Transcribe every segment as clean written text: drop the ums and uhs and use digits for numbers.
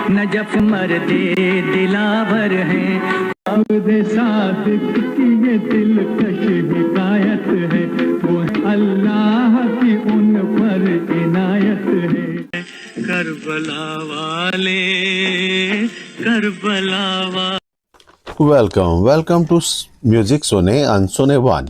Najaf مرد دلاور ہیں، عبد صادق کی یہ دلکش حکایت ہے، وہ اللہ کی ان پر عنایت ہے۔ کربلا والے، کربلا والے۔ ویلکم ٹو میوزک سنے انسنے ون۔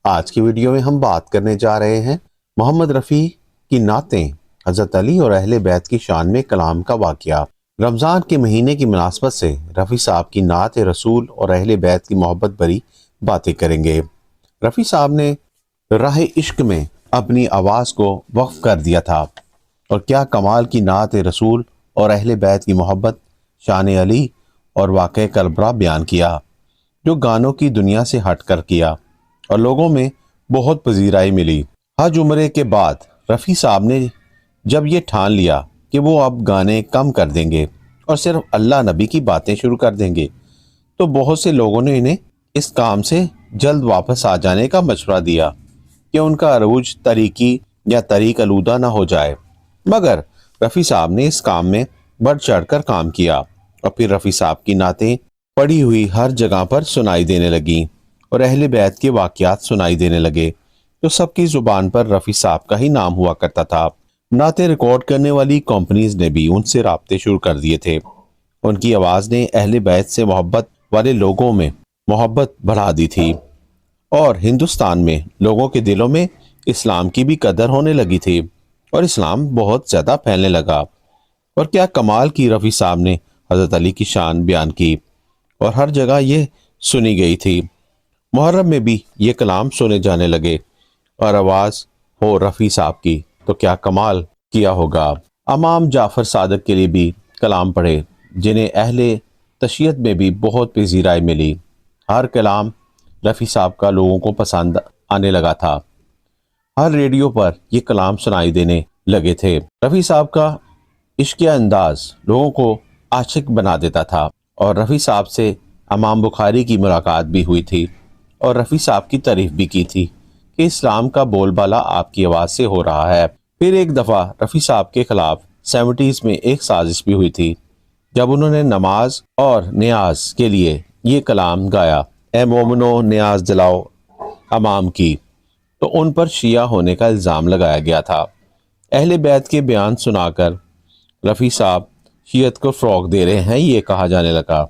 آج کی ویڈیو میں ہم بات کرنے جا رہے ہیں محمد رفیع کی نعتیں، حضرت علی اور اہل بیت کی شان میں کلام کا واقعہ۔ رمضان کے مہینے کی مناسبت سے رفیع صاحب کی نعت رسول اور اہل بیت کی محبت بھری باتیں کریں گے۔ رفیع صاحب نے راہ عشق میں اپنی آواز کو وقف کر دیا تھا، اور کیا کمال کی نعت رسول اور اہل بیت کی محبت، شان علی اور واقعہ کربلا بیان کیا، جو گانوں کی دنیا سے ہٹ کر کیا اور لوگوں میں بہت پذیرائی ملی۔ حج عمرے کے بعد رفیع صاحب نے جب یہ ٹھان لیا کہ وہ اب گانے کم کر دیں گے اور صرف اللہ نبی کی باتیں شروع کر دیں گے، تو بہت سے لوگوں نے انہیں اس کام سے جلد واپس آ جانے کا مشورہ دیا کہ ان کا عروج طریقی یا طریق آلودہ نہ ہو جائے، مگر رفیع صاحب نے اس کام میں بڑھ چڑھ کر کام کیا، اور پھر رفیع صاحب کی نعتیں پڑھی ہوئی ہر جگہ پر سنائی دینے لگیں اور اہل بیت کے واقعات سنائی دینے لگے، تو سب کی زبان پر رفیع صاحب کا ہی نام ہوا کرتا تھا۔ نعتیں ریکارڈ کرنے والی کمپنیز نے بھی ان سے رابطے شروع کر دیے تھے۔ ان کی آواز نے اہل بیت سے محبت والے لوگوں میں محبت بڑھا دی تھی، اور ہندوستان میں لوگوں کے دلوں میں اسلام کی بھی قدر ہونے لگی تھی، اور اسلام بہت زیادہ پھیلنے لگا۔ اور کیا کمال کی رفیع صاحب نے حضرت علی کی شان بیان کی، اور ہر جگہ یہ سنی گئی تھی۔ محرم میں بھی یہ کلام سنے جانے لگے، اور آواز ہو رفیع صاحب کی تو کیا کمال کیا ہوگا۔ امام جعفر صادق کے لیے بھی کلام پڑھے، جنہیں اہل تشیعت میں بھی بہت پذیرائی ملی۔ ہر کلام رفیع صاحب کا لوگوں کو پسند آنے لگا تھا، ہر ریڈیو پر یہ کلام سنائی دینے لگے تھے۔ رفیع صاحب کا عشقیہ انداز لوگوں کو عاشق بنا دیتا تھا، اور رفیع صاحب سے امام بخاری کی ملاقات بھی ہوئی تھی، اور رفیع صاحب کی تعریف بھی کی تھی کہ اسلام کا بول بالا آپ کی آواز سے ہو رہا ہے۔ پھر ایک دفعہ رفیع صاحب کے خلاف 70s میں ایک سازش بھی ہوئی تھی، جب انہوں نے نماز اور نیاز کے لیے یہ کلام گایا، اے مومنو نیاز دلاؤ امام کی، تو ان پر شیعہ ہونے کا الزام لگایا گیا تھا۔ اہل بیت کے بیان سنا کر رفیع صاحب شیعت کو فروغ دے رہے ہیں، یہ کہا جانے لگا۔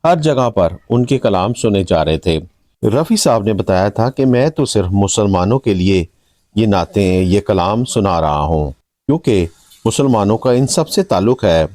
ہر جگہ پر ان کے کلام سنے جا رہے تھے۔ رفیع صاحب نے بتایا تھا کہ میں تو صرف مسلمانوں کے لیے یہ نعتیں، یہ کلام سنا رہا ہوں، کیونکہ مسلمانوں کا ان سب سے تعلق ہے۔